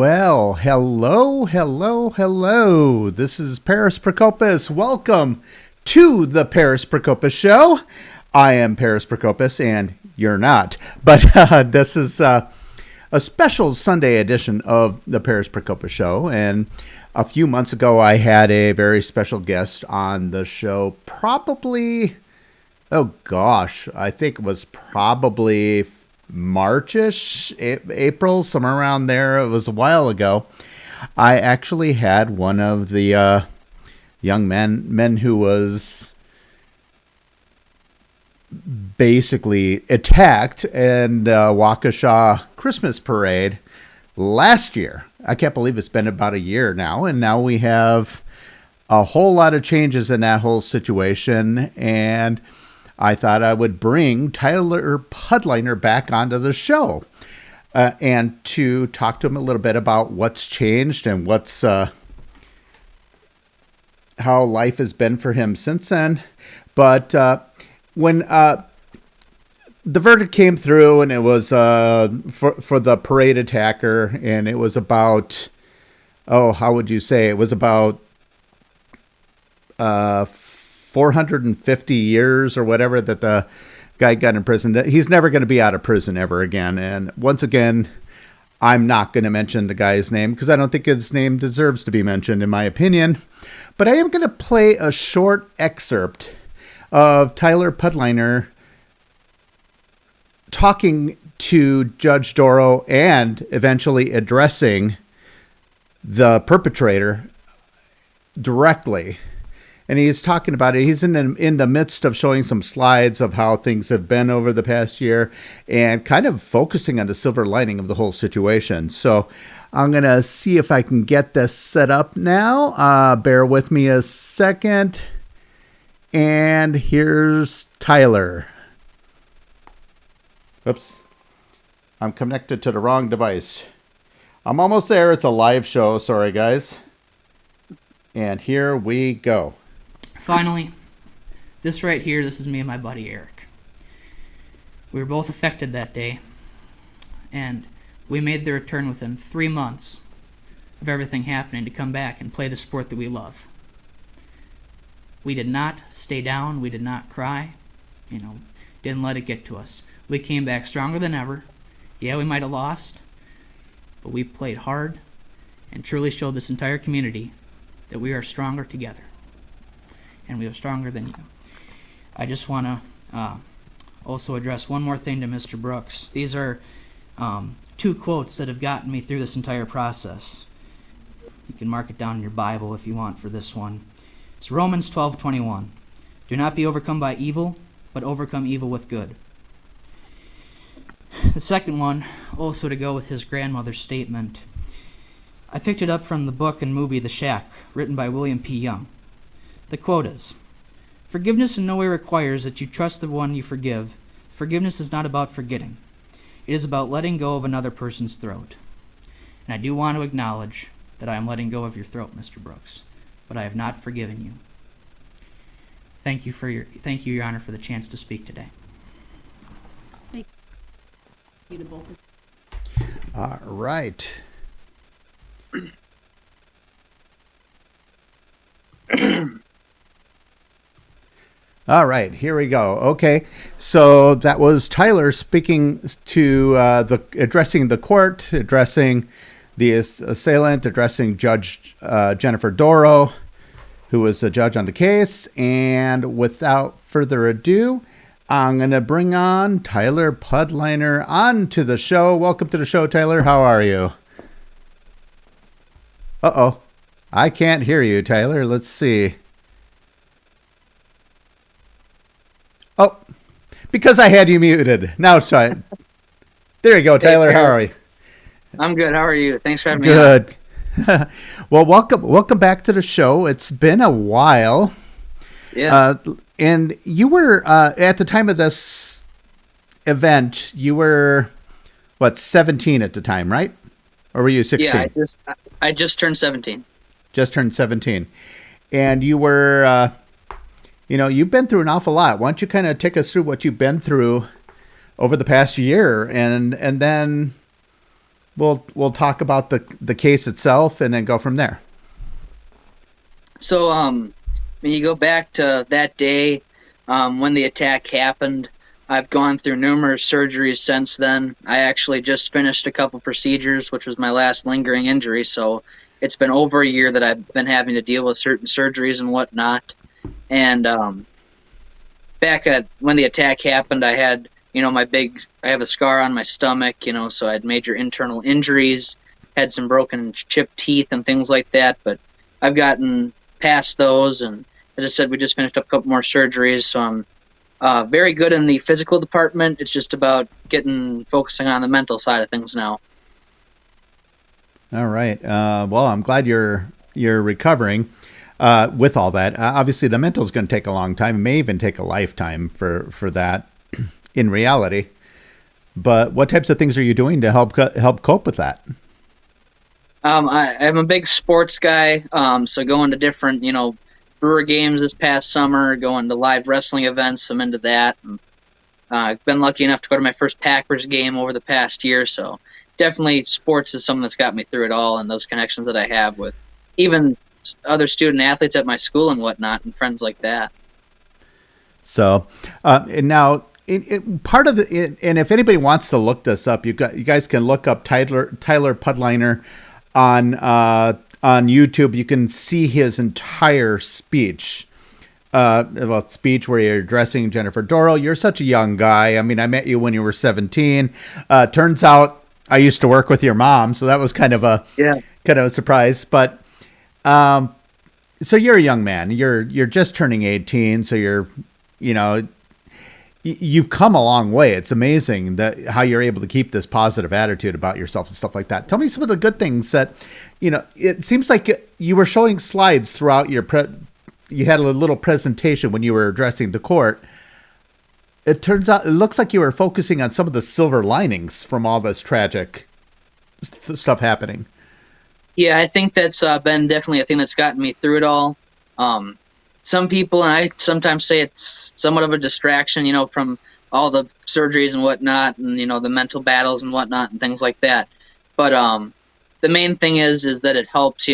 Well, hello. This is Paris Procopis. Welcome to the Paris Procopis Show. I am Paris Procopis, and you're not. But this is a special Sunday edition of the Paris Procopis Show. And a few months ago, I had a very special guest on the show. I think it was probably Marchish, April, somewhere around there. It was a while ago. I actually had one of the young men who was basically attacked in Waukesha Christmas parade last year. I can't believe it's been about a year now, and now we have a whole lot of changes in that whole situation, and I thought I would bring Tyler Pudliner back onto the show and to talk to him a little bit about what's changed and what's how life has been for him since then. But when the verdict came through, and it was for the parade attacker, and it was about, how would you say? It was about 450 years or whatever that the guy got in prison. He's never going to be out of prison ever again. And once again, I'm not going to mention the guy's name because I don't think his name deserves to be mentioned, in my opinion. But I am going to play a short excerpt of Tyler Pudliner talking to Judge Doro and eventually addressing the perpetrator directly. And he's talking about it. He's in the midst of showing some slides of how things have been over the past year and kind of focusing on the silver lining of the whole situation. So I'm going to see if I can get this set up now. Bear with me a second. And here's Tyler. Oops. I'm connected to the wrong device. I'm almost there. It's a live show. Sorry, guys. And here we go. Finally, this right here, this is me and my buddy Eric. We were both affected that day, and we made the return within 3 months of everything happening to come back and play the sport that we love. We did not stay down, we did not cry, didn't let it get to us. We came back stronger than ever. Yeah, we might have lost, but we played hard and truly showed this entire community that we are stronger together. And we are stronger than you. I just want to also address one more thing to Mr. Brooks. These are 2 quotes that have gotten me through this entire process. You can mark it down in your Bible if you want for this one. It's Romans 12:21. Do not be overcome by evil, but overcome evil with good. The second one, also to go with his grandmother's statement. I picked it up from the book and movie The Shack, written by William P. Young. The quote is, "Forgiveness in no way requires that you trust the one you forgive. Forgiveness is not about forgetting. It is about letting go of another person's throat." And I do want to acknowledge that I am letting go of your throat, Mr. Brooks, but I have not forgiven you. Thank you, Your Honor, for the chance to speak today. Thank you to both of you. All right. All right, here we go. Okay, so that was Tyler speaking to addressing the court, addressing the assailant, addressing Judge Jennifer Doro, who was the judge on the case. And without further ado, I'm going to bring on Tyler Pudliner onto the show. Welcome to the show, Tyler. How are you? Uh-oh. I can't hear you, Tyler. Let's see. Oh, because I had you muted. Now it's fine. There you go, Tyler. How are you? I'm good. How are you? Thanks for having me. Good. Well, welcome back to the show. It's been a while. Yeah. And you were at the time of this event. You were 17 at the time, right? Or were you 16? Yeah, I just turned 17. Just turned 17. And you were, you've been through an awful lot. Why don't you kind of take us through what you've been through over the past year and then we'll talk about the case itself and then go from there. So, when you go back to that day, when the attack happened, I've gone through numerous surgeries since then. I actually just finished a couple procedures, which was my last lingering injury. So it's been over a year that I've been having to deal with certain surgeries and whatnot. And back at when the attack happened, I had, I have a scar on my stomach, so I had major internal injuries, had some broken chipped teeth and things like that. But I've gotten past those, and as I said, we just finished up a couple more surgeries, so I'm very good in the physical department. It's just about focusing on the mental side of things now. All right. Well, I'm glad you're recovering with all that. Obviously, the mental is going to take a long time. It may even take a lifetime for that in reality. But what types of things are you doing to help cope with that? I'm a big sports guy, so going to different, Brewer games this past summer, going to live wrestling events. I'm into that. I've been lucky enough to go to my first Packers game over the past year, so definitely sports is something that's got me through it all, and those connections that I have with even other student athletes at my school and whatnot, and friends like that. So, and now part of it, and if anybody wants to look this up, you guys can look up Tyler Pudliner on YouTube. You can see his entire speech. Speech where you're addressing Jennifer Doro. You're such a young guy. I mean, I met you when you were 17. Turns out I used to work with your mom, so that was kind of a surprise. But so you're a young man. You're just turning 18, so you've come a long way. It's amazing how you're able to keep this positive attitude about yourself and stuff like that. Tell me some of the good things that, it seems like you were showing slides throughout you had a little presentation when you were addressing the court. It looks like you were focusing on some of the silver linings from all this tragic stuff happening. Yeah, I think that's been definitely a thing that's gotten me through it all. Some people, and I sometimes say it's somewhat of a distraction, from all the surgeries and whatnot, and the mental battles and whatnot and things like that. But the main thing is that it helps,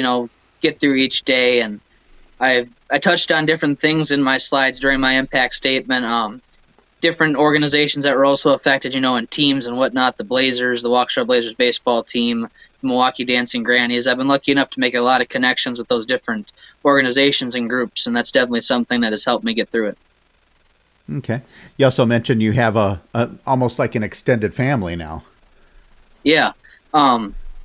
get through each day. And I touched on different things in my slides during my impact statement. Different organizations that were also affected, in teams and whatnot. The Blazers, the Waukesha Blazers baseball team, the Milwaukee Dancing Grannies. I've been lucky enough to make a lot of connections with those different organizations and groups, and that's definitely something that has helped me get through it. Okay. You also mentioned you have a almost like an extended family now. Yeah.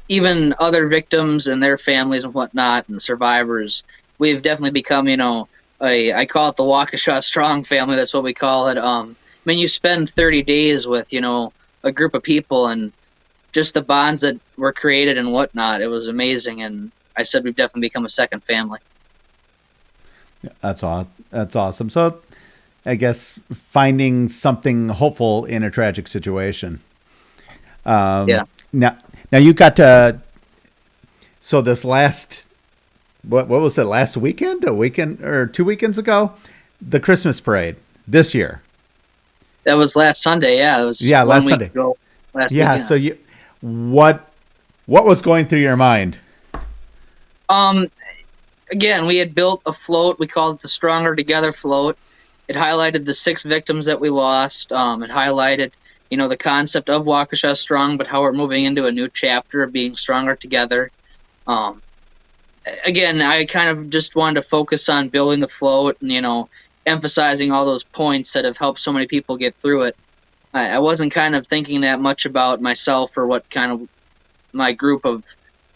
Even other victims and their families and whatnot and survivors, we've definitely become, I call it the Waukesha Strong family. That's what we call it. You spend 30 days with, a group of people, and just the bonds that were created and whatnot. It was amazing. And I said, we've definitely become a second family. That's awesome. So I guess finding something hopeful in a tragic situation. Yeah. Now you got to, so this last, what was it, last weekend? A weekend or 2 weekends ago? The Christmas parade this year. That was last Sunday. Yeah. It was last Sunday. Last weekend. So what was going through your mind? Again, we had built a float. We called it the Stronger Together float. It highlighted the 6 victims that we lost. It highlighted, the concept of Waukesha Strong, but how we're moving into a new chapter of being stronger together. Again, I kind of just wanted to focus on building the float and, emphasizing all those points that have helped so many people get through it. I wasn't kind of thinking that much about myself or what kind of my group of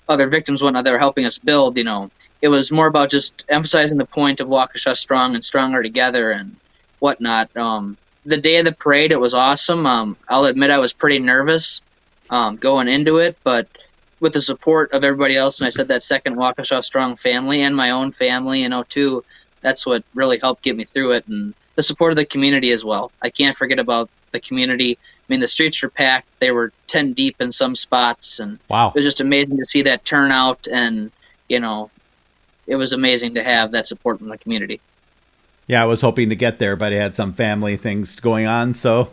other victims, whatnot, that were helping us build, It was more about just emphasizing the point of Waukesha Strong and stronger together and whatnot. The day of the parade, it was awesome. I'll admit I was pretty nervous going into it, but with the support of everybody else, and I said that second Waukesha Strong family and my own family, too, that's what really helped get me through it, and the support of the community as well. I can't forget about the community. The streets were packed. They were 10 deep in some spots, and wow. It was just amazing to see that turnout, and, it was amazing to have that support from the community. Yeah, I was hoping to get there, but I had some family things going on, so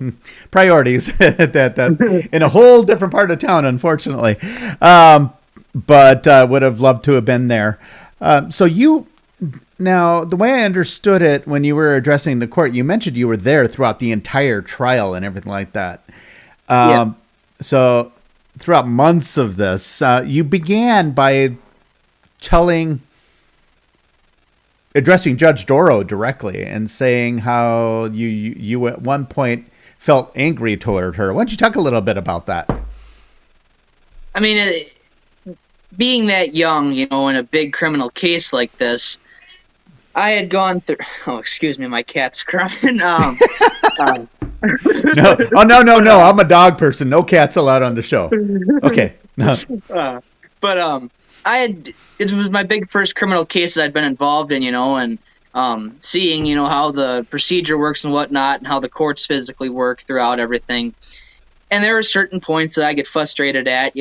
priorities that in a whole different part of town, unfortunately. But would have loved to have been there. So you now, the way I understood it when you were addressing the court, you mentioned you were there throughout the entire trial and everything like that. Yeah. So throughout months of this, you began by addressing Judge Doro directly and saying how you at one point felt angry toward her. Why don't you talk a little bit about that? I mean, being that young, in a big criminal case like this, I had gone through. Oh, excuse me, my cat's crying. No, oh no! I'm a dog person. No cats allowed on the show. Okay. But it was my big first criminal case that I'd been involved in, and seeing, how the procedure works and whatnot, and how the courts physically work throughout everything. And there are certain points that I get frustrated at,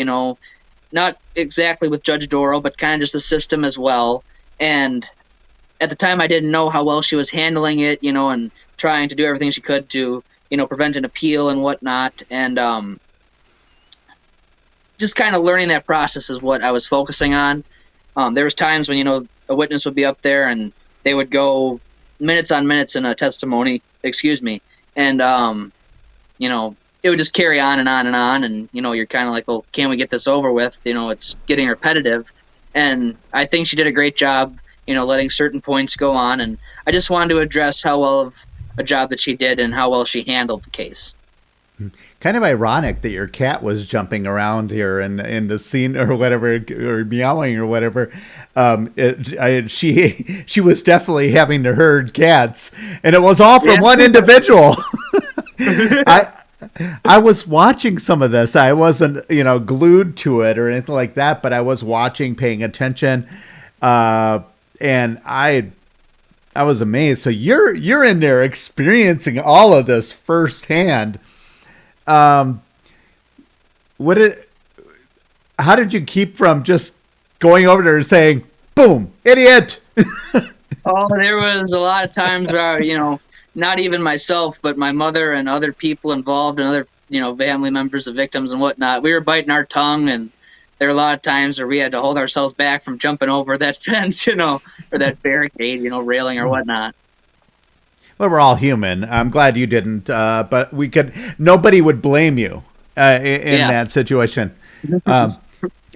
not exactly with Judge Doro, but kind of just the system as well. And at the time, I didn't know how well she was handling it, and trying to do everything she could to, prevent an appeal and whatnot. And just kind of learning that process is what I was focusing on. There was times when, a witness would be up there and they would go minutes on minutes in a testimony, and, it would just carry on and on and on. And, you're kind of like, well, can we get this over with? It's getting repetitive. And I think she did a great job, letting certain points go on. And I just wanted to address how well of a job that she did and how well she handled the case. Kind of ironic that your cat was jumping around here in the scene or whatever, or meowing or whatever. She was definitely having to herd cats, and it was all from one individual. I was watching some of this. I wasn't, glued to it or anything like that, but I was watching, paying attention, and I was amazed. So you're in there experiencing all of this firsthand. How did you keep from just going over there and saying, "Boom, idiot"? Oh, there was a lot of times where, not even myself, but my mother and other people involved and other, family members of victims and whatnot, we were biting our tongue. And there were a lot of times where we had to hold ourselves back from jumping over that fence, or that barricade, railing or whatnot. Well, we're all human. I'm glad you didn't, but nobody would blame you in that situation.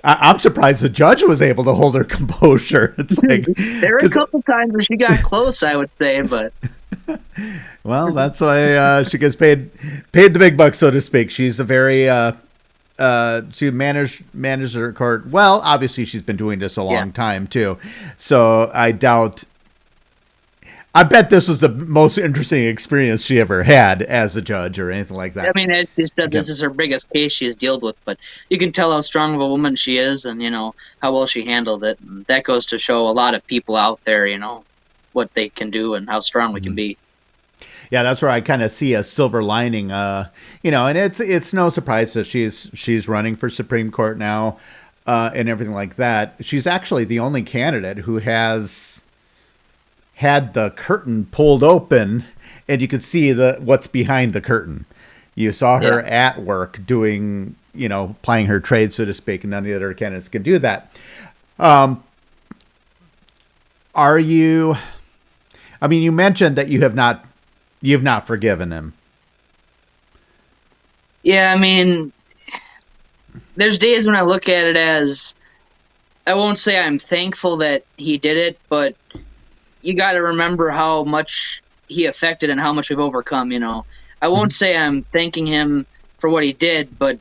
I'm surprised the judge was able to hold her composure. It's like there were a couple times where she got close, I would say, but well, that's why she gets paid the big bucks, so to speak. She's a very she managed her court well. Obviously, she's been doing this a long time too, so I bet this was the most interesting experience she ever had as a judge or anything like that. I mean, as she said, this is her biggest case she's dealt with, but you can tell how strong of a woman she is and, how well she handled it. And that goes to show a lot of people out there, what they can do and how strong we can be. Yeah, that's where I kind of see a silver lining, and it's no surprise that she's running for Supreme Court now and everything like that. She's actually the only candidate who has had the curtain pulled open and you could see what's behind the curtain. You saw her at work doing, plying her trade, so to speak, and none of the other candidates can do that. You mentioned that you've not forgiven him. Yeah, I mean, there's days when I look at it as, I won't say I'm thankful that he did it, but you got to remember how much he affected and how much we've overcome, I won't say I'm thanking him for what he did, but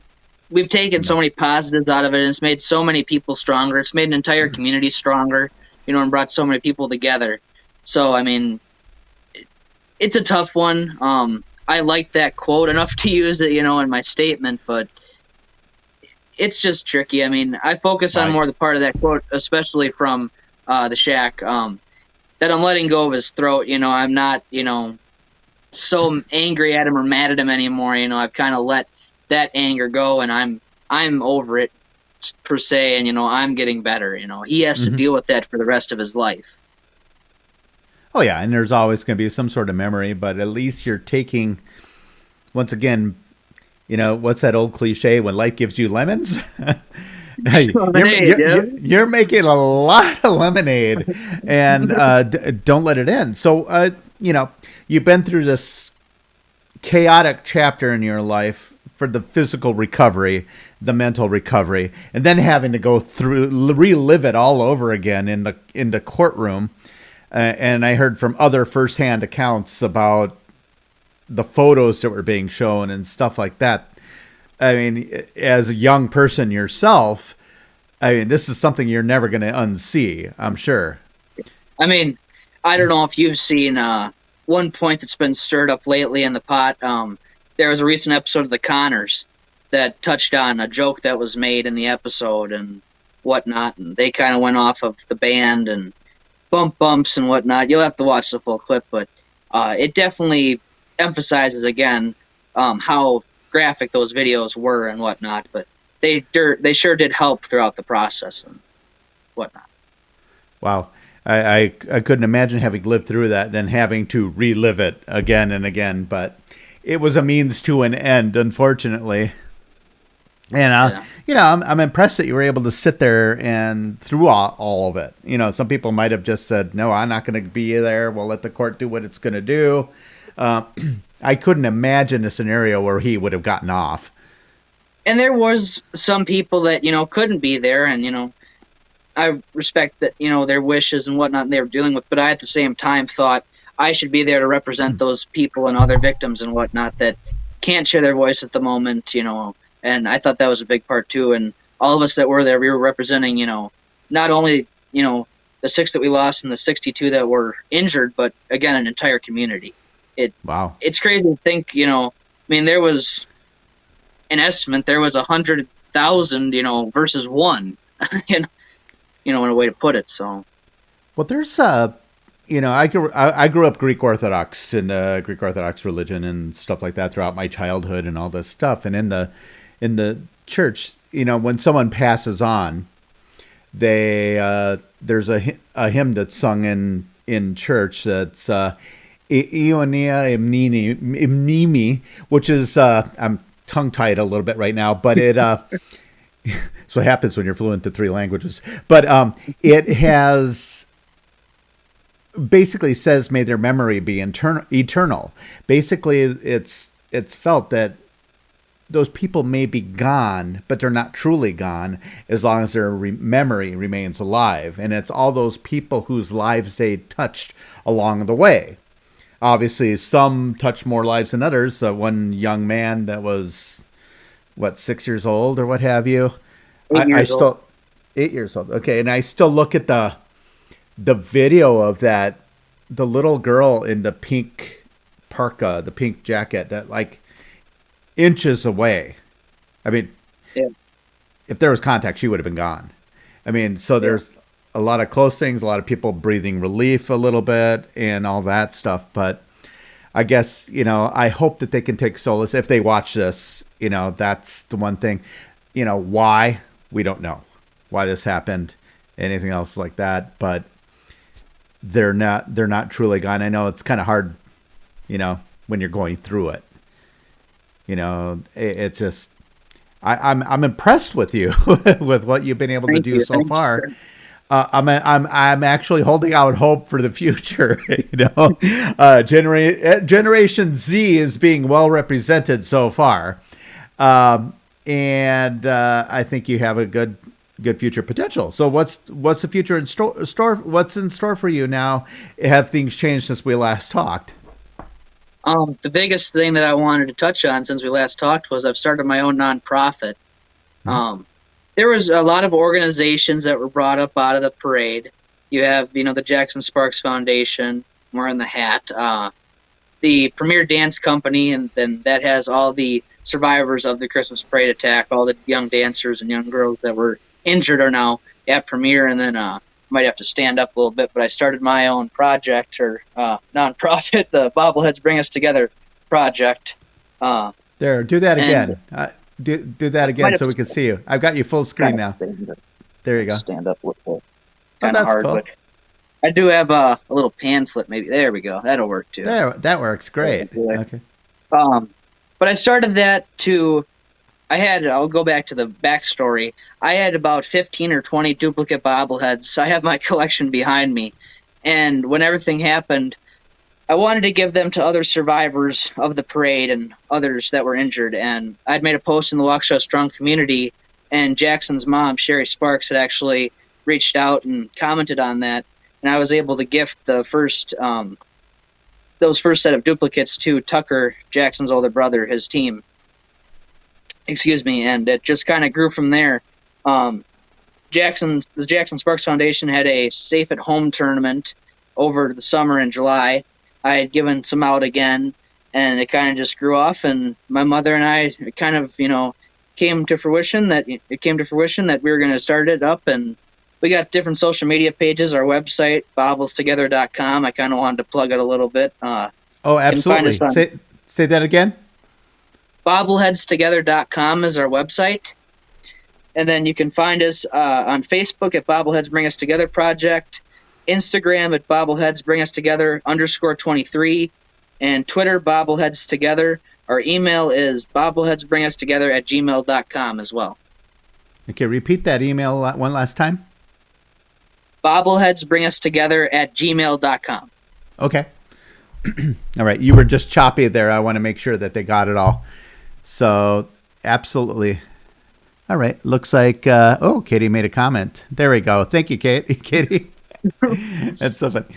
we've taken so many positives out of it, and it's made so many people stronger. It's made an entire community stronger, and brought so many people together. So, I mean, it's a tough one. I like that quote enough to use it, in my statement, but it's just tricky. I mean, I focus on more the part of that quote, especially from the Shack, that I'm letting go of his throat. I'm not, so angry at him or mad at him anymore. I've kind of let that anger go, and I'm over it per se, and I'm getting better. He has to deal with that for the rest of his life. Oh yeah, and there's always going to be some sort of memory, but at least you're taking, once again, what's that old cliche? When life gives you lemons, Lemonade, you're making a lot of lemonade, and don't let it end. So, you've been through this chaotic chapter in your life for the physical recovery, the mental recovery, and then having to go through, relive it all over again in the courtroom. And I heard from other firsthand accounts about the photos that were being shown and stuff like that. I mean, as a young person yourself, this is something you're never going to unsee, I'm sure. I mean, I don't know if you've seen one point that's been stirred up lately in the pot. There was a recent episode of The Connors that touched on a joke that was made in the episode and whatnot, and they kind of went off of the band and bumps and whatnot. You'll have to watch the full clip, but it definitely emphasizes again how graphic those videos were and whatnot. But they sure did help throughout the process and whatnot. Wow. I couldn't imagine having lived through that, then having to relive it again and again. But it was a means to an end, unfortunately. And I'm impressed that you were able to sit there and through all of it. Some people might have just said, "No, I'm not going to be there. We'll let the court do what it's going to do." I couldn't imagine a scenario where he would have gotten off. And there was some people that couldn't be there, and I respect that their wishes and whatnot they were dealing with. But I at the same time thought I should be there to represent those people and other victims and whatnot that can't share their voice at the moment. And I thought that was a big part too. And all of us that were there, we were representing, not only, the 6 that we lost and the 62 that were injured, but again, an entire community. Wow. It's crazy to think, there was an estimate, there was 100,000, versus 1, in a way to put it. So, well, there's, I grew up Greek Orthodox in the Greek Orthodox religion and stuff like that throughout my childhood and all this stuff. And in the church, when someone passes on, there's a hymn that's sung in church that's Ionia Imnimi, which is I'm tongue tied a little bit right now, but it so what happens when you're fluent to 3 languages. But it has basically says, "May their memory be eternal." Basically, it's felt that those people may be gone, but they're not truly gone as long as their memory remains alive. And it's all those people whose lives they touched along the way. Obviously, some touched more lives than others. One young man that was, 6 years old or what have you? 8 years old. 8 years old. Okay, and I still look at the video of that, the little girl in the pink parka, the pink jacket, that inches away. I mean, yeah. If there was contact, she would have been gone. I mean, so there's a lot of close things, a lot of people breathing relief a little bit and all that stuff. But I guess, I hope that they can take solace if they watch this. That's the one thing. Why? We don't know why this happened, anything else like that. But they're not truly gone. I know it's kind of hard, when you're going through it. It's just, I'm impressed with you with what you've been able to do so far. I'm actually holding out hope for the future. Generation Z is being well represented so far, and I think you have a good future potential. So what's the future in store? What's in store for you now? Have things changed since we last talked? The biggest thing that I wanted to touch on since we last talked was I've started my own nonprofit. There was a lot of organizations that were brought up out of the parade. You have, the Jackson Sparks Foundation, More in the Hat, the Premier Dance Company, and then that has all the survivors of the Christmas parade attack, all the young dancers and young girls that were injured are now at Premier, and then might have to stand up a little bit, but I started my own project or nonprofit, the Bobbleheads Bring Us Together project. There, do that again. Do that again so we can see you. I've got you full screen now. There you go. Stand up with it. Kind of hard, cool. but I do have a little pan flip. Maybe there we go. That'll work too. There, that works great. Yeah. Okay. But I started that to. I'll go back to the backstory. I had about 15 or 20 duplicate bobbleheads. So I have my collection behind me. And when everything happened, I wanted to give them to other survivors of the parade and others that were injured. And I'd made a post in the Waukesha Strong community, and Jackson's mom, Sherry Sparks, had actually reached out and commented on that. And I was able to gift the those first set of duplicates to Tucker, Jackson's older brother, his team. Excuse me, and it just kind of grew from there. The Jackson Sparks Foundation had a Safe at Home tournament over the summer in July. I had given some out again, and it kind of just grew off. And my mother and I kind of, came to fruition that we were going to start it up, and we got different social media pages. Our website, bobbletogether.com. I kind of wanted to plug it a little bit. Oh, absolutely. Say that again. Bobbleheadstogether.com is our website. And then you can find us on Facebook at Bobbleheads Bring Us Together Project, Instagram at Bobbleheads Bring Us Together _23, and Twitter, Bobbleheads Together. Our email is bobbleheadsbringustogether@gmail.com as well. Okay, repeat that email one last time. Bobbleheadsbringustogether@gmail.com. Okay. All right. You were just choppy there. I want to make sure that they got it all. So, absolutely. All right. Looks like, Katie made a comment. There we go. Thank you, Katie. That's so funny.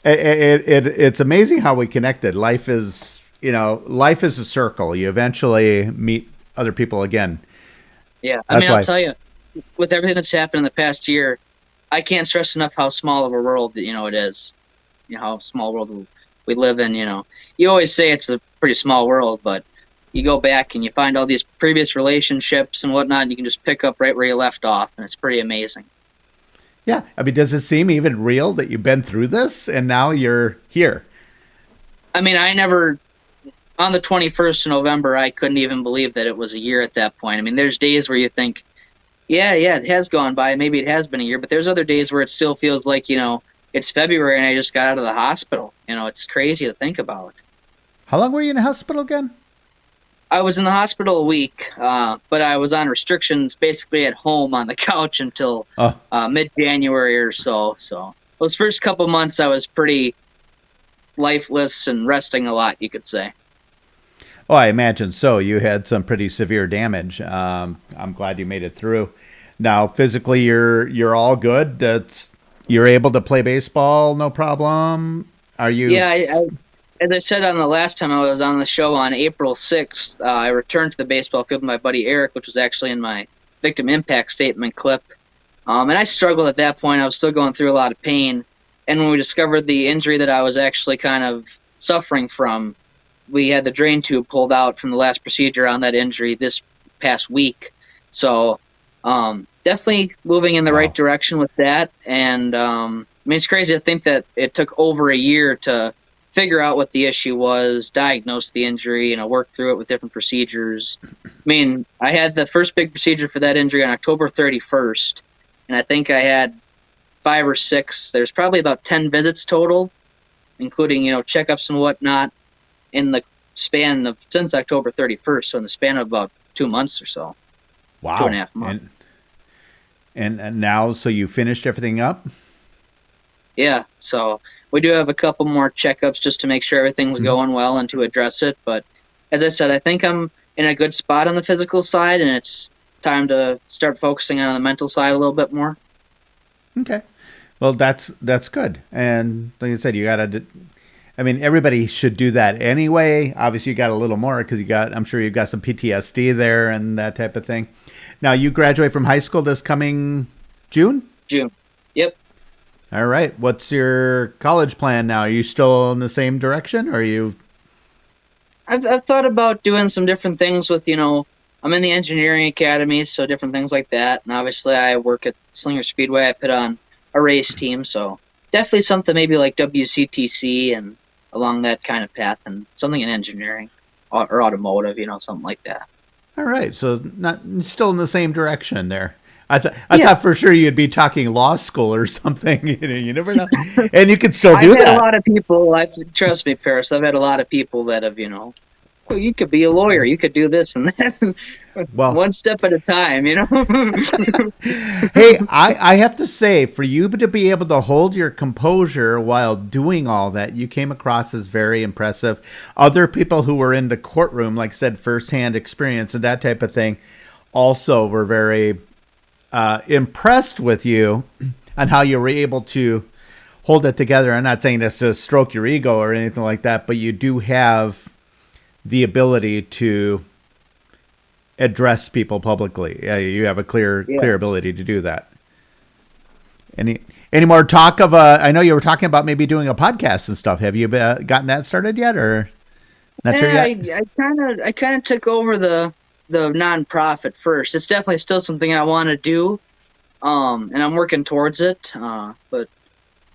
It's amazing how we connected. Life is a circle. You eventually meet other people again. Yeah. I'll tell you, with everything that's happened in the past year, I can't stress enough how small of a world, it is. How small world we live in, You always say it's a pretty small world, but you go back and you find all these previous relationships and whatnot, and you can just pick up right where you left off, and it's pretty amazing. Yeah. Does it seem even real that you've been through this and now you're here? I never, on the 21st of November, I couldn't even believe that it was a year at that point. There's days where you think, yeah, it has gone by. Maybe it has been a year, but there's other days where it still feels like, it's February and I just got out of the hospital. It's crazy to think about. How long were you in the hospital again? I was in the hospital a week, but I was on restrictions basically at home on the couch until mid-January or so. So those first couple months I was pretty lifeless and resting a lot, you could say. Oh, I imagine so. You had some pretty severe damage. I'm glad you made it through. Now, physically, you're all good. You're able to play baseball, no problem. Are you? Yeah, as I said on the last time I was on the show on April 6th, I returned to the baseball field with my buddy Eric, which was actually in my victim impact statement clip. And I struggled at that point. I was still going through a lot of pain. And when we discovered the injury that I was actually kind of suffering from, we had the drain tube pulled out from the last procedure on that injury this past week. So definitely moving in the right direction with that. And it's crazy to think that it took over a year to figure out what the issue was, diagnose the injury, work through it with different procedures. I had the first big procedure for that injury on October 31st, and I think I had 5 or 6. There's probably about 10 visits total, including, checkups and whatnot, in the span of since October 31st, so in the span of about 2 months or so. Wow. 2.5 months. And now, so you finished everything up? Yeah, so we do have a couple more checkups just to make sure everything's going well and to address it. But as I said, I think I'm in a good spot on the physical side, and it's time to start focusing on the mental side a little bit more. Okay. Well, that's good. And like I said, you got to, everybody should do that anyway. Obviously, you got a little more because I'm sure you've got some PTSD there and that type of thing. Now, you graduate from high school this coming June? June. Yep. All right. What's your college plan now? Are you still in the same direction, or are you? I've thought about doing some different things with, I'm in the engineering academy, so different things like that. And obviously I work at Slinger Speedway. I put on a race team, so definitely something maybe like WCTC and along that kind of path, and something in engineering or automotive, something like that. All right. So not still in the same direction there. I thought for sure you'd be talking law school or something. You never know, and you could still do I've had that. a lot of people. Trust me, Paris. I've had a lot of people that have, well, you could be a lawyer. You could do this and that. Well, one step at a time. Hey, I have to say, for you to be able to hold your composure while doing all that, you came across as very impressive. Other people who were in the courtroom, like I said, firsthand experience and that type of thing, also were very impressed with you on how you were able to hold it together. I'm not saying this to stroke your ego or anything like that, but you do have the ability to address people publicly. You have a clear ability to do that. Any more talk of I know you were talking about maybe doing a podcast and stuff. Have you gotten that started yet, or not sure yet? I kind of took over the nonprofit first. It's definitely still something I want to do, and I'm working towards it. But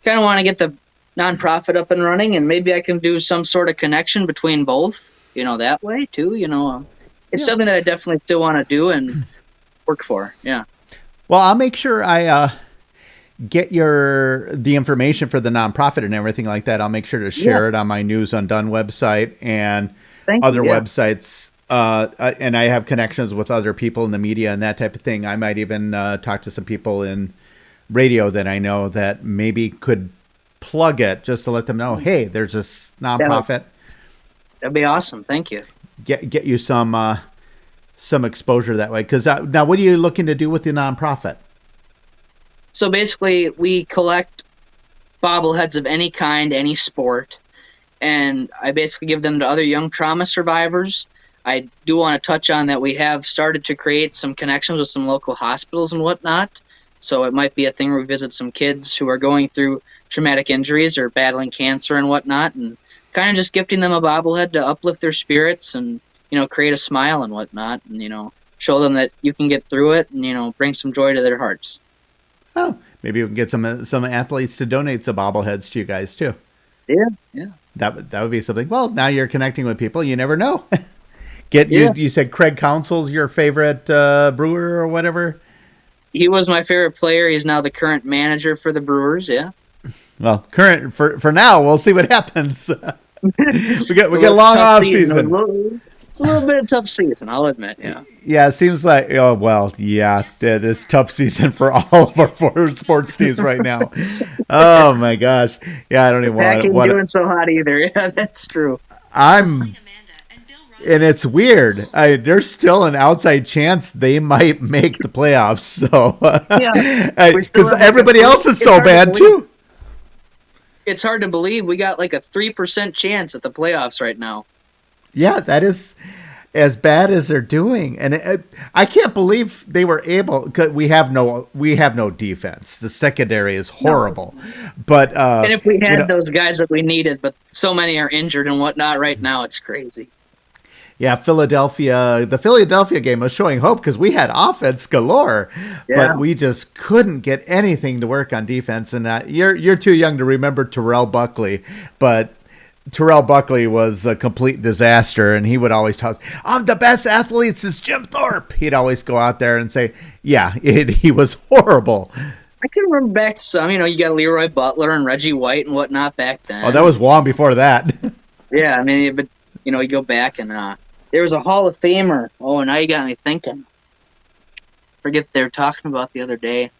kind of want to get the nonprofit up and running, and maybe I can do some sort of connection between both. That way too. It's something that I definitely still want to do and work for. Yeah. Well, I'll make sure I get the information for the nonprofit and everything like that. I'll make sure to share it on my News Undone website and other websites. And I have connections with other people in the media and that type of thing. I might even talk to some people in radio that I know that maybe could plug it just to let them know, hey, there's this nonprofit. That'd be awesome. Thank you. Get you some exposure that way. Because now, what are you looking to do with the nonprofit? So basically, we collect bobbleheads of any kind, any sport, and I basically give them to other young trauma survivors. I do want to touch on that we have started to create some connections with some local hospitals and whatnot. So it might be a thing where we visit some kids who are going through traumatic injuries or battling cancer and whatnot, and kind of just gifting them a bobblehead to uplift their spirits and, create a smile and whatnot, and, show them that you can get through it and, bring some joy to their hearts. Oh, maybe we can get some athletes to donate some bobbleheads to you guys too. Yeah. That would be something. Well, now you're connecting with people. You never know. You said Craig Counsell's your favorite brewer or whatever? He was my favorite player. He's now the current manager for the Brewers, yeah. Well, current for now. We'll see what happens. we get a long off season. It's a little bit of tough season, I'll admit. Yeah. Yeah, it seems like. Oh well, yeah. It's tough season for all of our sports teams right now. Oh my gosh. Yeah, I don't even want to. Not doing so hot either. Yeah, that's true. And it's weird. There's still an outside chance they might make the playoffs. So, because everybody else is so bad too. It's hard to believe we got like a 3% chance at the playoffs right now. Yeah, that is as bad as they're doing, and I can't believe they were able. Cause we have no defense. The secondary is horrible. No. But and if we had those guys that we needed, but so many are injured and whatnot right now, it's crazy. Yeah, the Philadelphia game was showing hope because we had offense galore, but we just couldn't get anything to work on defense. And you're too young to remember Terrell Buckley, but Terrell Buckley was a complete disaster, and he would always talk, I'm the best athlete since Jim Thorpe. He'd always go out there and say, he was horrible. I can remember back to some, you got Leroy Butler and Reggie White and whatnot back then. Oh, that was long before that. Yeah, but, you go back and there was a Hall of Famer. Oh, now you got me thinking. Forget they were talking about the other day.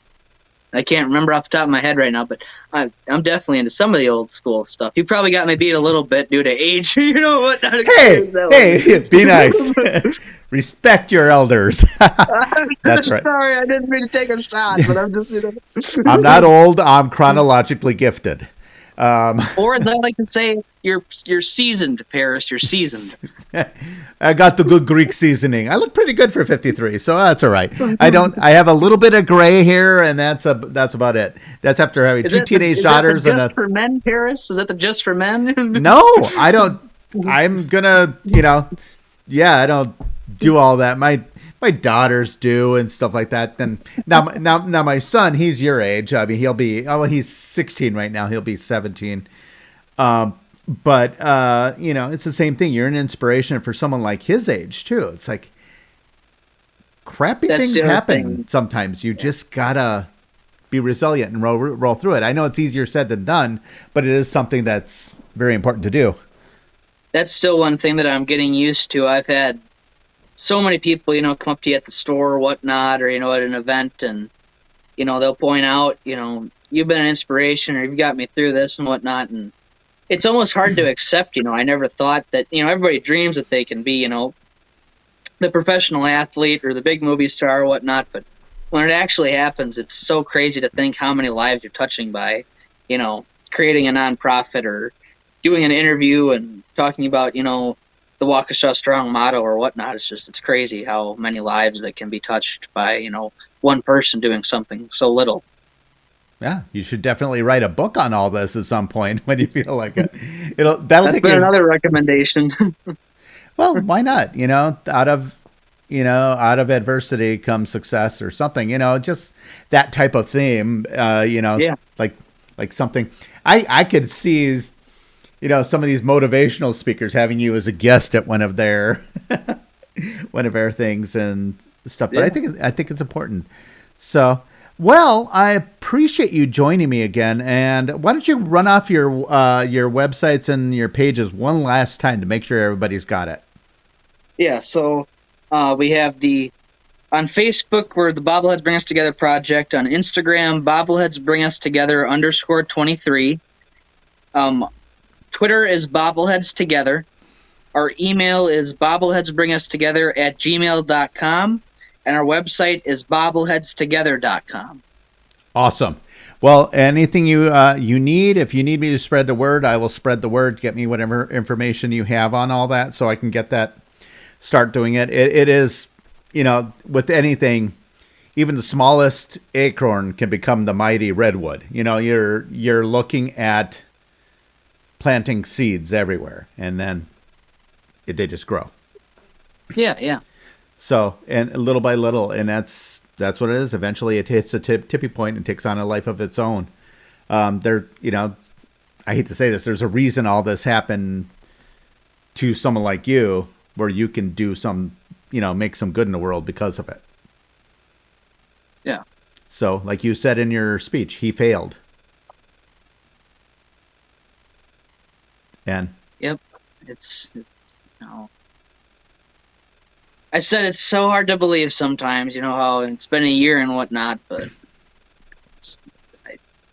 I can't remember off the top of my head right now, but I'm definitely into some of the old school stuff. You probably got me beat a little bit due to age. You know what? Hey, be nice. Respect your elders. That's right. Sorry, I didn't mean to take a shot, but I'm just, I'm not old. I'm chronologically gifted. Or as I like to say, you're seasoned, Paris. You're seasoned. I got the good Greek seasoning. I look pretty good for 53, so that's all right. I have a little bit of gray hair, and that's about it. That's after having two teenage daughters. Just for men, Paris? Is that the just for men? No, I don't. I'm gonna, I don't do all that. My daughters do and stuff like that. Then now my son, he's your age. I mean, he's 16 right now. He'll be 17. But it's the same thing. You're an inspiration for someone like his age too. It's like crappy That's things the other happen thing. sometimes. You just gotta be resilient and roll through it. I know it's easier said than done, but it is something that's very important to do. That's still one thing that I'm getting used to. I've had so many people, come up to you at the store or whatnot, or, at an event, and, they'll point out, you've been an inspiration or you've got me through this and whatnot. And it's almost hard to accept, I never thought that, everybody dreams that they can be, the professional athlete or the big movie star or whatnot. But when it actually happens, it's so crazy to think how many lives you're touching by, creating a nonprofit or doing an interview and talking about, the Waukesha Strong motto or whatnot. It's crazy how many lives that can be touched by, one person doing something so little. Yeah, you should definitely write a book on all this at some point when you feel like it. That'll That's take been you. another recommendation. Well, why not? Out of adversity comes success or something. Just that type of theme. Yeah. like something I could see. Some of these motivational speakers having you as a guest at one of their things and stuff. But Yeah. I think it's important. So, well, I appreciate you joining me again. And why don't you run off your websites and your pages one last time to make sure everybody's got it? Yeah, so we have on Facebook, we're the Bobbleheads Bring Us Together Project. On Instagram, Bobbleheads Bring Us Together _23. Twitter is Bobbleheads Together. Our email is bobbleheadsbringustogether@gmail.com. And our website is bobbleheadstogether.com. Awesome. Well, anything you need, if you need me to spread the word, I will spread the word. Get me whatever information you have on all that so I can get that, start doing it. It is, with anything, even the smallest acorn can become the mighty redwood. You're looking at planting seeds everywhere, and then they just grow. Yeah. So, and little by little, and that's what it is. Eventually, it hits a tipping point and takes on a life of its own. I hate to say this, there's a reason all this happened to someone like you, where you can do some, make some good in the world because of it. Yeah. So, like you said in your speech, he failed. And Yep. It's I said it's so hard to believe sometimes, how it's been a year and whatnot, but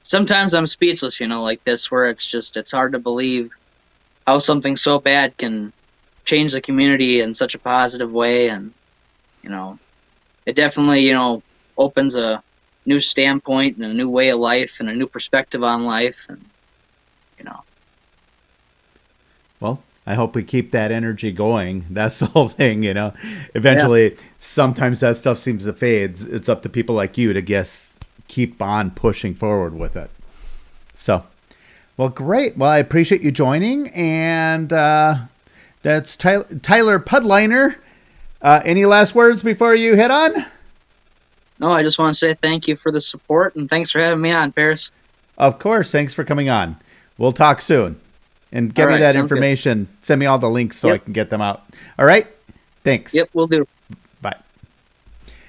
sometimes I'm speechless, like this, where it's hard to believe how something so bad can change the community in such a positive way. And, it definitely, opens a new standpoint and a new way of life and a new perspective on life. And, well, I hope we keep that energy going. That's the whole thing, Eventually, sometimes that stuff seems to fade. It's up to people like you to keep on pushing forward with it. So, well, great. Well, I appreciate you joining. And that's Tyler Pudliner. Any last words before you head on? No, I just want to say thank you for the support, and thanks for having me on, Paris. Of course. Thanks for coming on. We'll talk soon. And get All me right, that sounds information. Send me all the links so I Yep. can get them out. All right? Thanks. Yep, we'll do. Bye.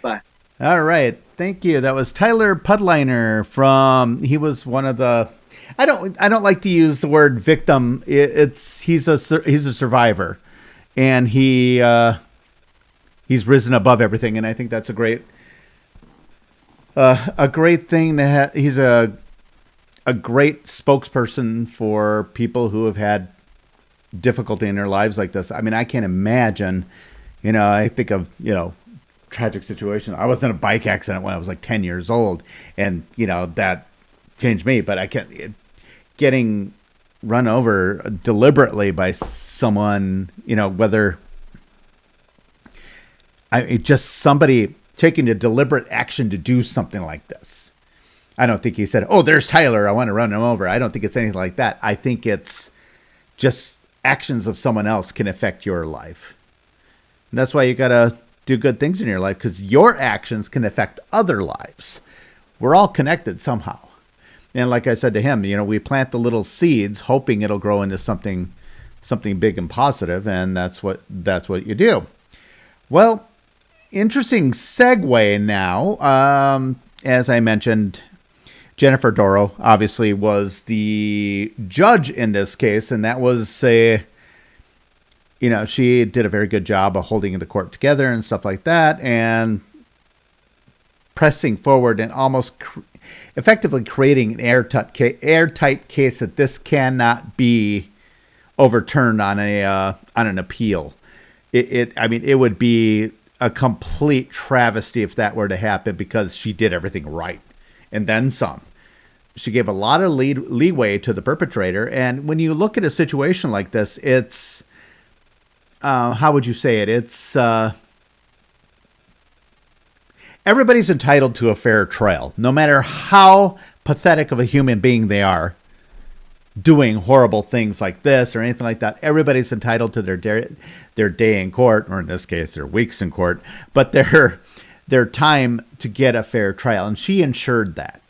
Bye. All right. Thank you. That was Tyler Pudliner he was one of the, I don't like to use the word victim. He's a survivor, and he's risen above everything. And I think that's a great thing to have. He's a great spokesperson for people who have had difficulty in their lives like this. I mean, I can't imagine, I think of, tragic situations. I was in a bike accident when I was like 10 years old, and, that changed me, but I can't, getting run over deliberately by someone, whether just somebody taking a deliberate action to do something like this. I don't think he said, "Oh, there's Tyler, I want to run him over." I don't think it's anything like that. I think it's just actions of someone else can affect your life. And that's why you got to do good things in your life, because your actions can affect other lives. We're all connected somehow. And like I said to him, we plant the little seeds hoping it'll grow into something big and positive, and that's what you do. Well, interesting segue now. As I mentioned, Jennifer Doro obviously was the judge in this case, and that was she did a very good job of holding the court together and stuff like that, and pressing forward and almost effectively creating an airtight case that this cannot be overturned on an appeal. It would be a complete travesty if that were to happen, because she did everything right and then some. She gave a lot of leeway to the perpetrator, and when you look at a situation like this, it's how would you say it? It's everybody's entitled to a fair trial, no matter how pathetic of a human being they are doing horrible things like this or anything like that. Everybody's entitled to their day in court, or in this case, their weeks in court, but their time to get a fair trial. And she ensured that.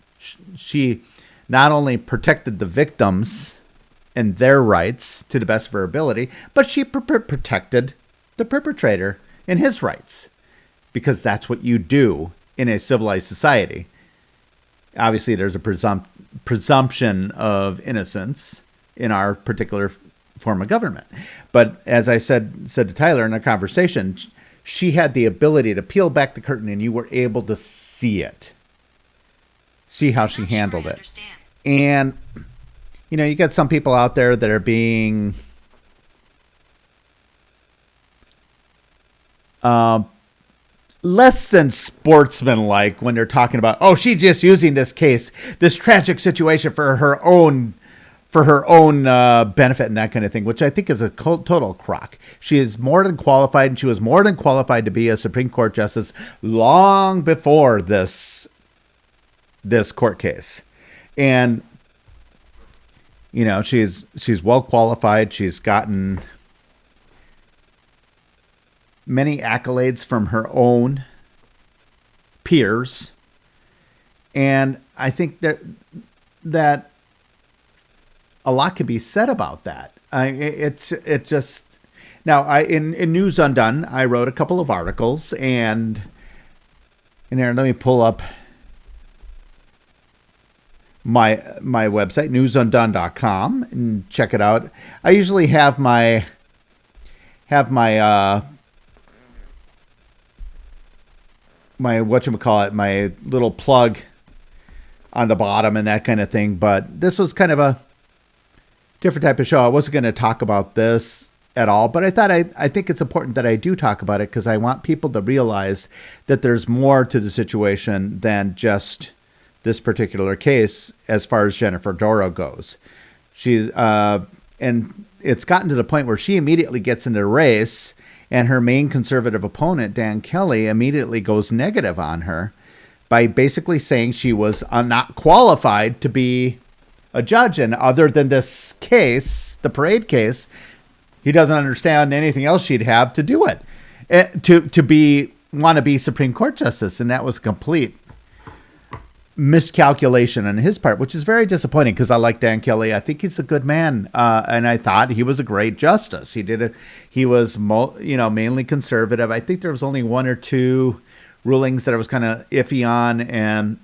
She not only protected the victims and their rights to the best of her ability, but she protected the perpetrator and his rights, because that's what you do in a civilized society. Obviously, there's a presumption of innocence in our particular form of government. But as I said to Tyler in a conversation, she had the ability to peel back the curtain, and you were able to see it. See how she handled it. And, you got some people out there that are being less than sportsmanlike when they're talking about, she's just using this case, this tragic situation for her own benefit and that kind of thing, which I think is a total crock. She is more than qualified, and she was more than qualified to be a Supreme Court justice long before this court case. And she's well qualified. She's gotten many accolades from her own peers, and I think that a lot can be said about that. In News Undone, I wrote a couple of articles, and in there, let me pull up my website, newsundone.com, and check it out. I usually have my my little plug on the bottom and that kind of thing. But this was kind of a different type of show. I wasn't going to talk about this at all, but I think it's important that I do talk about it, because I want people to realize that there's more to the situation than just this particular case as far as Jennifer Doro goes. She's and it's gotten to the point where she immediately gets into the race, and her main conservative opponent, Dan Kelly, immediately goes negative on her by basically saying she was not qualified to be a judge. And other than this case, the parade case, he doesn't understand anything else she'd have to do it, to want to be Supreme Court justice. And that was complete miscalculation on his part, which is very disappointing, because I like Dan Kelly. I think he's a good man, and I thought he was a great justice. He was mainly conservative. I think there was only one or two rulings that I was kind of iffy on, and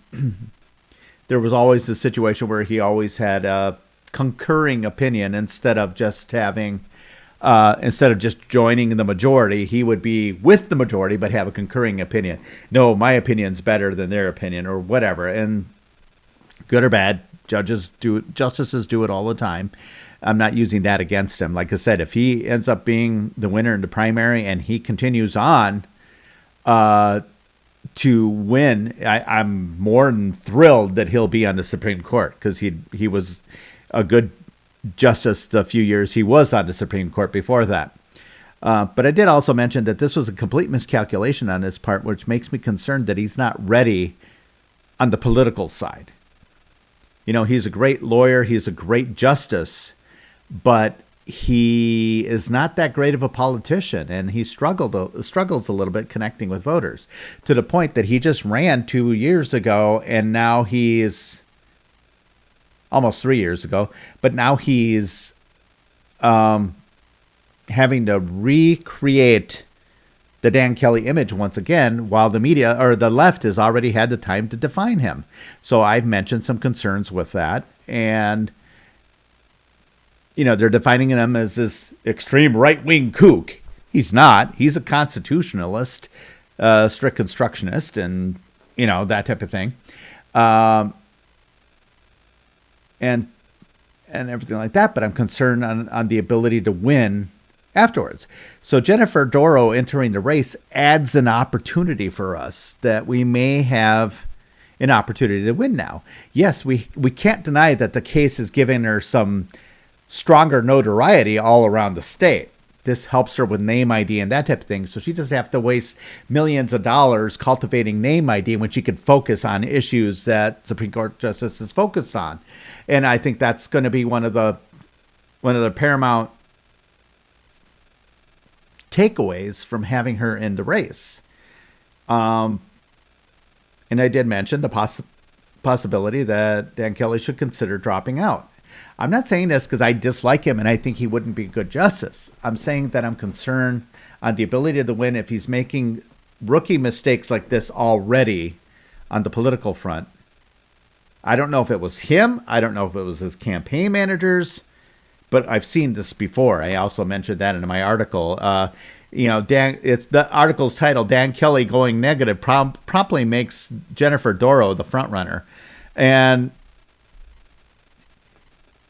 there was always the situation where he always had a concurring opinion instead of just joining the majority. He would be with the majority but have a concurring opinion. No, my opinion's better than their opinion, or whatever. And good or bad, justices do it all the time. I'm not using that against him. Like I said, if he ends up being the winner in the primary and he continues on to win, I'm more than thrilled that he'll be on the Supreme Court, because he was a good justice the few years he was on the Supreme Court before that. But I did also mention that this was a complete miscalculation on his part, which makes me concerned that he's not ready on the political side. He's a great lawyer. He's a great justice, but he is not that great of a politician, and he struggles a little bit connecting with voters, to the point that he just ran 2 years ago, and now he's almost 3 years ago, but now he's having to recreate the Dan Kelly image once again, while the media or the left has already had the time to define him. So I've mentioned some concerns with that. And, they're defining him as this extreme right-wing kook. He's not. He's a constitutionalist, strict constructionist, and, that type of thing. And everything like that. But I'm concerned on the ability to win afterwards. So Jennifer Doro entering the race adds an opportunity for us that we may have an opportunity to win now. Yes, we can't deny that the case is giving her some stronger notoriety all around the state. This helps her with name ID and that type of thing. So she doesn't have to waste millions of dollars cultivating name ID when she could focus on issues that Supreme Court justices focus on. And I think that's going to be one of the paramount takeaways from having her in the race. And I did mention the possibility that Dan Kelly should consider dropping out. I'm not saying this because I dislike him and I think he wouldn't be good justice. I'm saying that I'm concerned on the ability to win if he's making rookie mistakes like this already on the political front. I don't know if it was him. I don't know if it was his campaign managers. But I've seen this before. I also mentioned that in my article. It's the article's title, Dan Kelly Going Negative, promptly makes Jennifer Doro the front runner. And,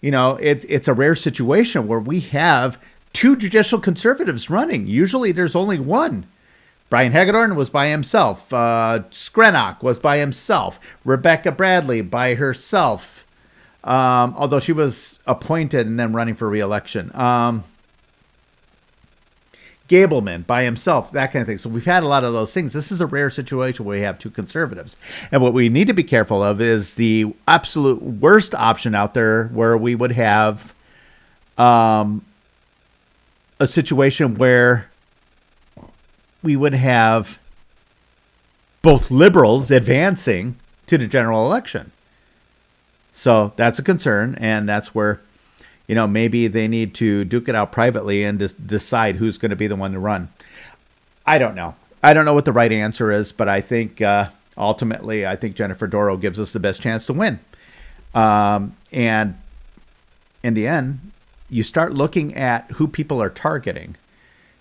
it's a rare situation where we have two judicial conservatives running. Usually there's only one. Brian Hagedorn was by himself. Skrenok was by himself. Rebecca Bradley by herself. Although she was appointed and then running for re-election. Gableman by himself, that kind of thing. So we've had a lot of those things. This is a rare situation where we have two conservatives. And what we need to be careful of is the absolute worst option out there where we would have a situation where we would have both liberals advancing to the general election. So that's a concern, and that's where, maybe they need to duke it out privately and decide who's going to be the one to run. I don't know. I don't know what the right answer is, but I think ultimately, I think Jennifer Doro gives us the best chance to win. And in the end, you start looking at who people are targeting.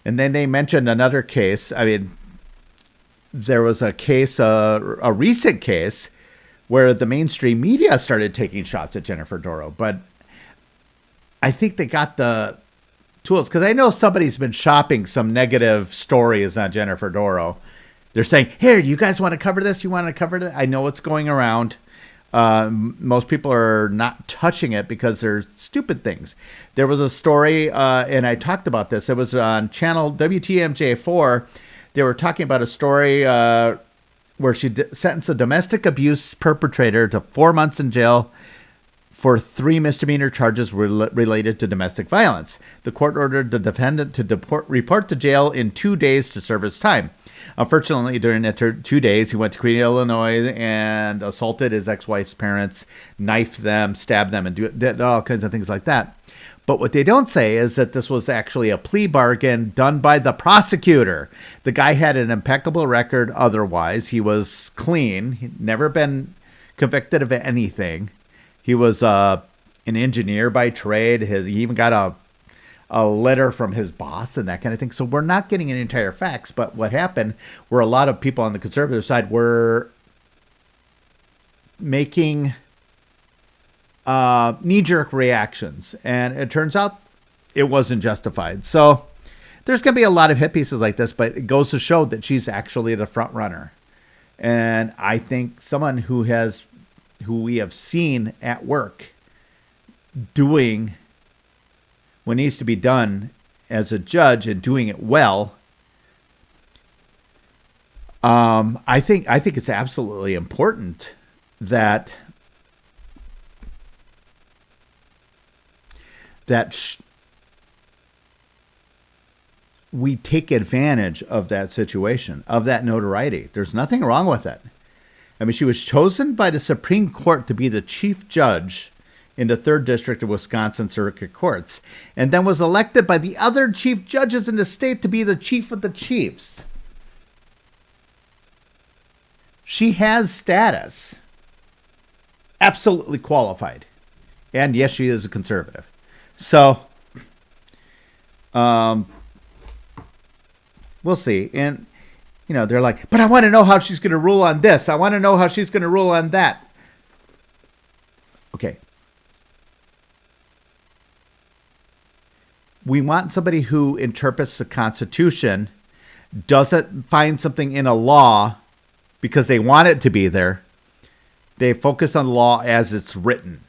And then they mentioned another case. I mean, there was a case, a recent case, where the mainstream media started taking shots at Jennifer Doro. But I think they got the tools, because I know somebody's been shopping some negative stories on Jennifer Doro. They're saying, here, you guys want to cover this? You want to cover that? I know it's going around. Most people are not touching it because they're stupid things. There was a story, and I talked about this. It was on channel WTMJ4. They were talking about a story where she sentenced a domestic abuse perpetrator to 4 months in jail for 3 misdemeanor charges related to domestic violence. The court ordered the defendant to report to jail in 2 days to serve his time. Unfortunately, during the 2 days, he went to Queen, Illinois, and assaulted his ex-wife's parents, knifed them, stabbed them, and did all kinds of things like that. But what they don't say is that this was actually a plea bargain done by the prosecutor. The guy had an impeccable record otherwise. He was clean. He'd never been convicted of anything. He was an engineer by trade. He even got a letter from his boss and that kind of thing. So we're not getting any entire facts. But what happened were a lot of people on the conservative side were making knee-jerk reactions. And it turns out it wasn't justified. So there's going to be a lot of hit pieces like this, but it goes to show that she's actually the front runner. And I think someone who we have seen at work doing what needs to be done as a judge and doing it well, I think it's absolutely important that we take advantage of that situation, of that notoriety. There's nothing wrong with it. I mean, she was chosen by the Supreme Court to be the chief judge in the 3rd District of Wisconsin Circuit Courts, and then was elected by the other chief judges in the state to be the chief of the chiefs. She has status. Absolutely qualified. And yes, she is a conservative. So, we'll see. And, they're like, but I want to know how she's going to rule on this. I want to know how she's going to rule on that. Okay. We want somebody who interprets the Constitution, doesn't find something in a law because they want it to be there. They focus on law as it's written,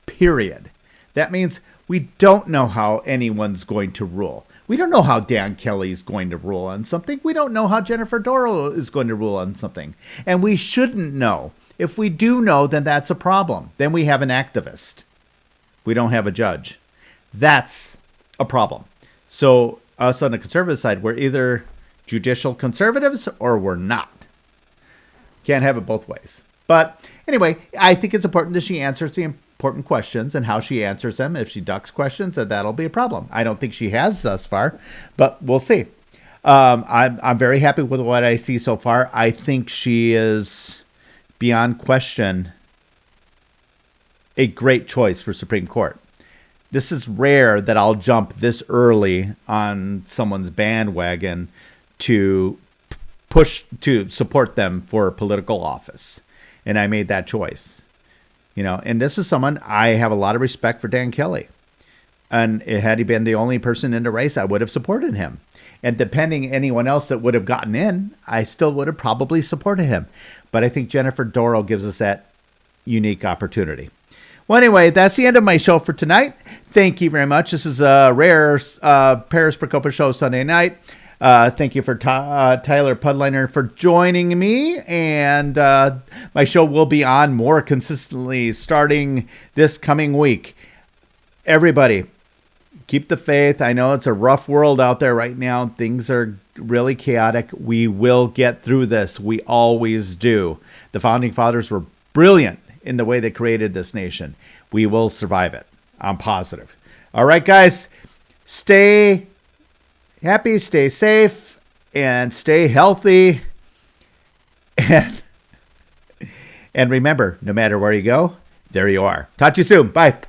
period. That means we don't know how anyone's going to rule. We don't know how Dan Kelly's going to rule on something. We don't know how Jennifer Doro is going to rule on something. And we shouldn't know. If we do know, then that's a problem. Then we have an activist. We don't have a judge. That's a problem. So us on the conservative side, we're either judicial conservatives or we're not. Can't have it both ways. But anyway, I think it's important that she answers the important questions, and how she answers them. If she ducks questions, then that'll be a problem. I don't think she has thus far, but we'll see. I'm very happy with what I see so far. I think she is, beyond question, a great choice for Supreme Court. This is rare that I'll jump this early on someone's bandwagon to support them for political office. And I made that choice. And this is someone, I have a lot of respect for Dan Kelly. And had he been the only person in the race, I would have supported him. And depending anyone else that would have gotten in, I still would have probably supported him. But I think Jennifer Doro gives us that unique opportunity. Well, anyway, that's the end of my show for tonight. Thank you very much. This is a rare Paris Procopis Show Sunday night. Thank you for Tyler Pudliner for joining me. And my show will be on more consistently starting this coming week. Everybody, keep the faith. I know it's a rough world out there right now. Things are really chaotic. We will get through this. We always do. The Founding Fathers were brilliant in the way they created this nation. We will survive it. I'm positive. All right, guys, stay happy, stay safe, and stay healthy. And remember, no matter where you go, there you are. Talk to you soon. Bye.